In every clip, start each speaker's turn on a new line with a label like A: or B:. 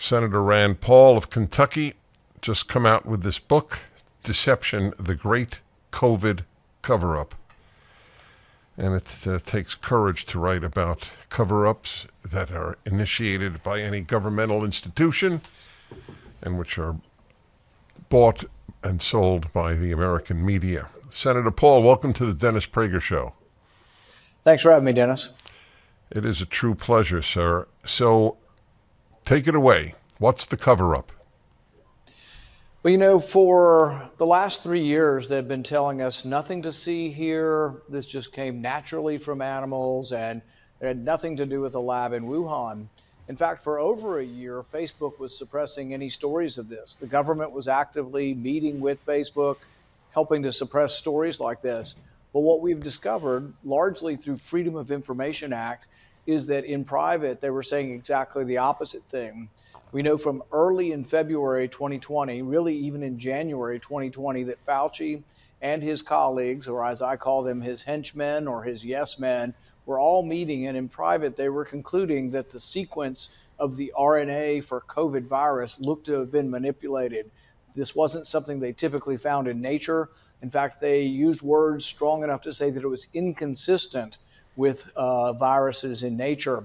A: Senator Rand Paul of Kentucky just come out with this book, Deception, the Great COVID Cover-Up. And it takes courage to write about cover-ups that are initiated by any governmental institution and which are bought and sold by the American media. Senator Paul, welcome to the Dennis Prager Show.
B: Thanks for having me, Dennis.
A: It is a true pleasure, sir. So take it away. What's the cover-up?
B: Well, for the last 3 years, they've been telling us nothing to see here. This just came naturally from animals and it had nothing to do with the lab in Wuhan. In fact, for over a year, Facebook was suppressing any stories of this. The government was actively meeting with Facebook, helping to suppress stories like this. But what we've discovered, largely through Freedom of Information Act, is that in private, they were saying exactly the opposite thing. We know from early in February 2020, really even in January 2020, that Fauci and his colleagues, or as I call them, his henchmen or his yes men, were all meeting, and in private, they were concluding that the sequence of the RNA for COVID virus looked to have been manipulated. This wasn't something they typically found in nature. In fact, they used words strong enough to say that it was inconsistent with viruses in nature.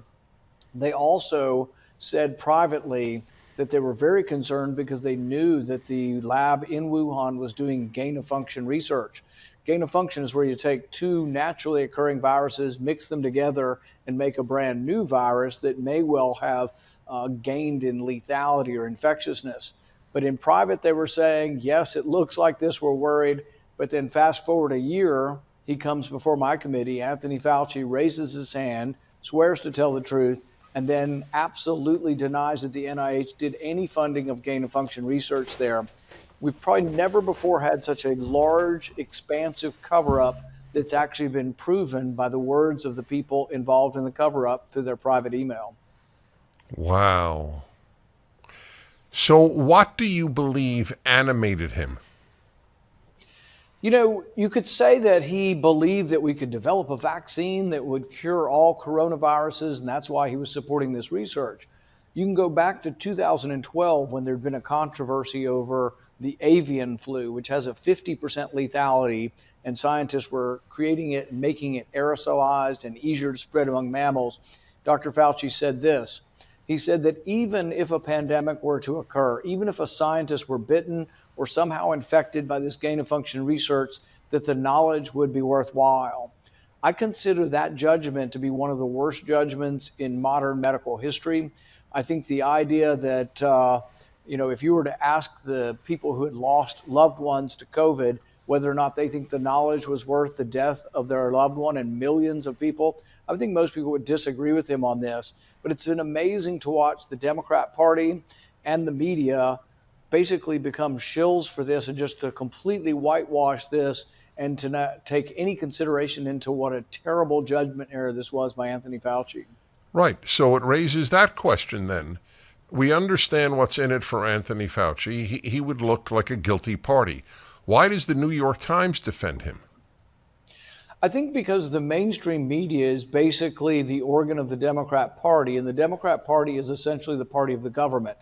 B: They also said privately that they were very concerned because they knew that the lab in Wuhan was doing gain-of-function research. Gain-of-function is where you take two naturally occurring viruses, mix them together, and make a brand new virus that may well have gained in lethality or infectiousness. But in private, they were saying, yes, it looks like this, we're worried. But then fast forward a year, he comes before my committee, Anthony Fauci raises his hand, swears to tell the truth, and then absolutely denies that the NIH did any funding of gain-of-function research there. We've probably never before had such a large, expansive cover-up that's actually been proven by the words of the people involved in the cover-up through their private email.
A: Wow. So what do you believe animated him?
B: You could say that he believed that we could develop a vaccine that would cure all coronaviruses, and that's why he was supporting this research. You can go back to 2012 when there'd been a controversy over the avian flu, which has a 50% lethality, and scientists were creating it and making it aerosolized and easier to spread among mammals. Dr. Fauci said this. He said that even if a pandemic were to occur, even if a scientist were bitten or somehow infected by this gain-of-function research, that the knowledge would be worthwhile. I consider that judgment to be one of the worst judgments in modern medical history. I think the idea that, if you were to ask the people who had lost loved ones to COVID whether or not they think the knowledge was worth the death of their loved one and millions of people, I think most people would disagree with him on this. But it's been amazing to watch the Democrat Party and the media basically become shills for this and just to completely whitewash this and to not take any consideration into what a terrible judgment error this was by Anthony Fauci.
A: Right. So it raises that question then. We understand what's in it for Anthony Fauci. He would look like a guilty party. Why does the New York Times defend him?
B: I think because the mainstream media is basically the organ of the Democrat Party, and the Democrat Party is essentially the party of the government.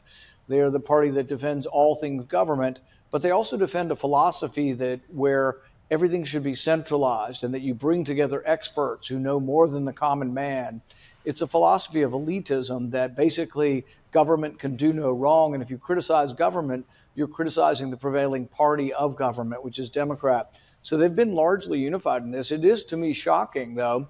B: They are the party that defends all things government, but they also defend a philosophy that where everything should be centralized and that you bring together experts who know more than the common man. It's a philosophy of elitism that basically government can do no wrong. And if you criticize government, you're criticizing the prevailing party of government, which is Democrat. So they've been largely unified in this. It is, to me, shocking, though.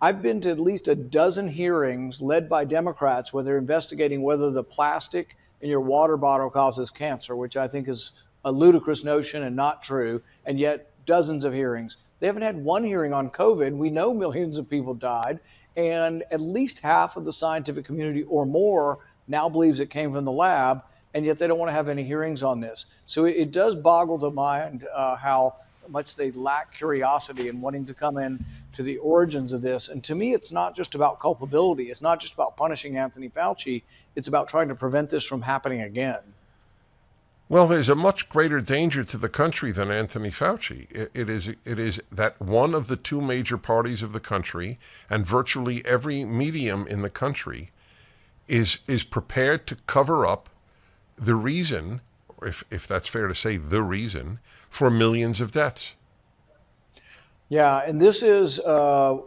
B: I've been to at least a dozen hearings led by Democrats where they're investigating whether the plastic in your water bottle causes cancer, which I think is a ludicrous notion and not true, and yet dozens of hearings. They haven't had one hearing on COVID. We know millions of people died, and at least half of the scientific community or more now believes it came from the lab, and yet they don't want to have any hearings on this. So it does boggle the mind how much they lack curiosity and wanting to come in to the origins of this. And to me, it's not just about culpability. It's not just about punishing Anthony Fauci. It's about trying to prevent this from happening again.
A: Well, there's a much greater danger to the country than Anthony Fauci. It is that one of the two major parties of the country and virtually every medium in the country is prepared to cover up the reason, if that's fair to say, the reason for millions of deaths.
B: Yeah, and this is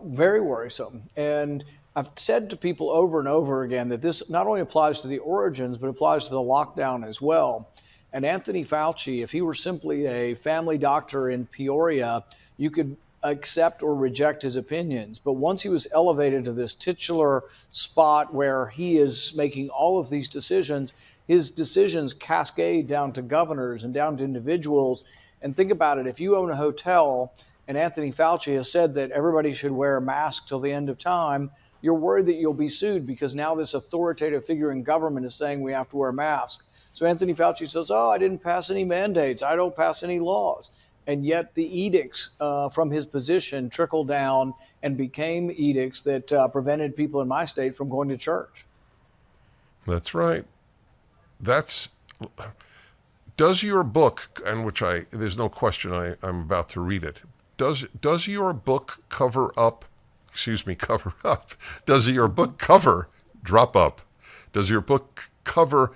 B: very worrisome. And I've said to people over and over again that this not only applies to the origins, but applies to the lockdown as well. And Anthony Fauci, if he were simply a family doctor in Peoria, you could accept or reject his opinions. But once he was elevated to this titular spot where he is making all of these decisions, his decisions cascade down to governors and down to individuals. And think about it, if you own a hotel and Anthony Fauci has said that everybody should wear a mask till the end of time, you're worried that you'll be sued because now this authoritative figure in government is saying we have to wear a mask. So Anthony Fauci says, oh, I didn't pass any mandates. I don't pass any laws. And yet the edicts from his position trickled down and became edicts that prevented people in my state from going to church.
A: That's right. Does your book, and there's no question I'm about to read it, does your book cover up? Does your book cover drop up? Does your book cover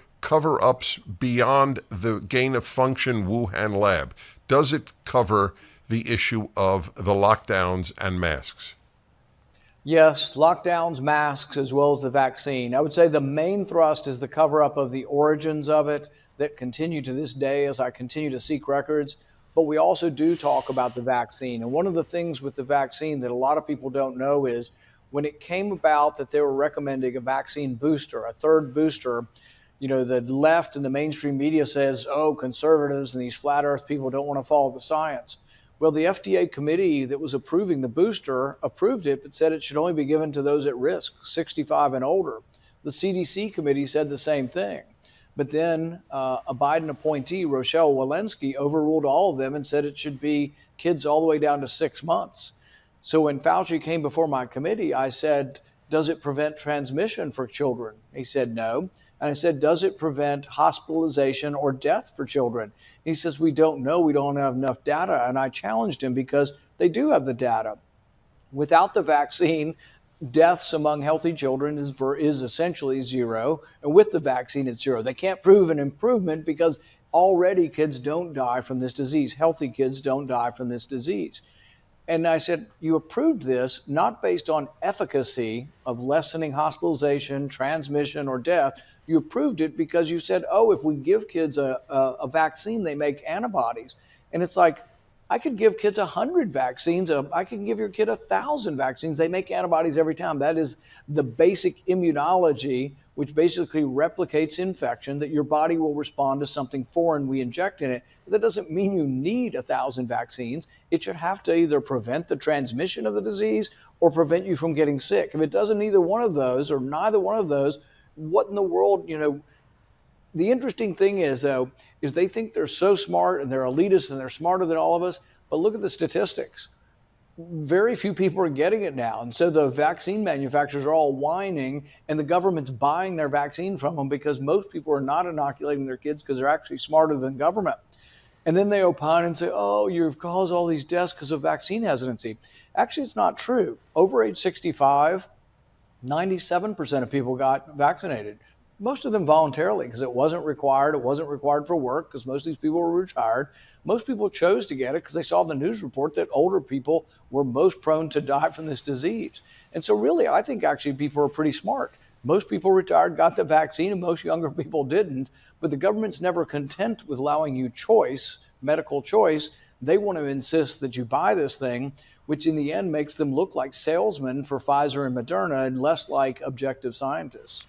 A: ups beyond the gain of function Wuhan lab? Does it cover the issue of the lockdowns and masks?
B: Yes, lockdowns, masks, as well as the vaccine. I would say the main thrust is the cover-up of the origins of it that continue to this day as I continue to seek records. But we also do talk about the vaccine. And one of the things with the vaccine that a lot of people don't know is when it came about that they were recommending a vaccine booster, a third booster, the left and the mainstream media says, oh, conservatives and these flat earth people don't want to follow the science. Well, the FDA committee that was approving the booster approved it, but said it should only be given to those at risk, 65 and older. The CDC committee said the same thing. But then a Biden appointee, Rochelle Walensky, overruled all of them and said it should be kids all the way down to 6 months. So when Fauci came before my committee, I said, does it prevent transmission for children? He said no. And I said, does it prevent hospitalization or death for children? He says, we don't know. We don't have enough data. And I challenged him because they do have the data. Without the vaccine, deaths among healthy children is essentially zero. And with the vaccine, it's zero. They can't prove an improvement because already kids don't die from this disease. Healthy kids don't die from this disease. And I said, you approved this not based on efficacy of lessening hospitalization, transmission, or death. You approved it because you said, oh, if we give kids a vaccine, they make antibodies. And it's like, I could give kids 100 vaccines. I can give your kid 1,000 vaccines. They make antibodies every time. That is the basic immunology, which basically replicates infection, that your body will respond to something foreign we inject in it. That doesn't mean you need 1,000 vaccines. It should have to either prevent the transmission of the disease or prevent you from getting sick. If it doesn't either one of those or neither one of those, what in the world, The interesting thing is, though, is they think they're so smart and they're elitists and they're smarter than all of us. But look at the statistics. Very few people are getting it now. And so the vaccine manufacturers are all whining and the government's buying their vaccine from them because most people are not inoculating their kids because they're actually smarter than government. And then they opine and say, oh, you've caused all these deaths because of vaccine hesitancy. Actually, it's not true. Over age 65, 97% of people got vaccinated. Most of them voluntarily because it wasn't required. It wasn't required for work because most of these people were retired. Most people chose to get it because they saw the news report that older people were most prone to die from this disease. And so really, I think actually people are pretty smart. Most people retired got the vaccine and most younger people didn't. But the government's never content with allowing you choice, medical choice. They want to insist that you buy this thing, which in the end makes them look like salesmen for Pfizer and Moderna and less like objective scientists.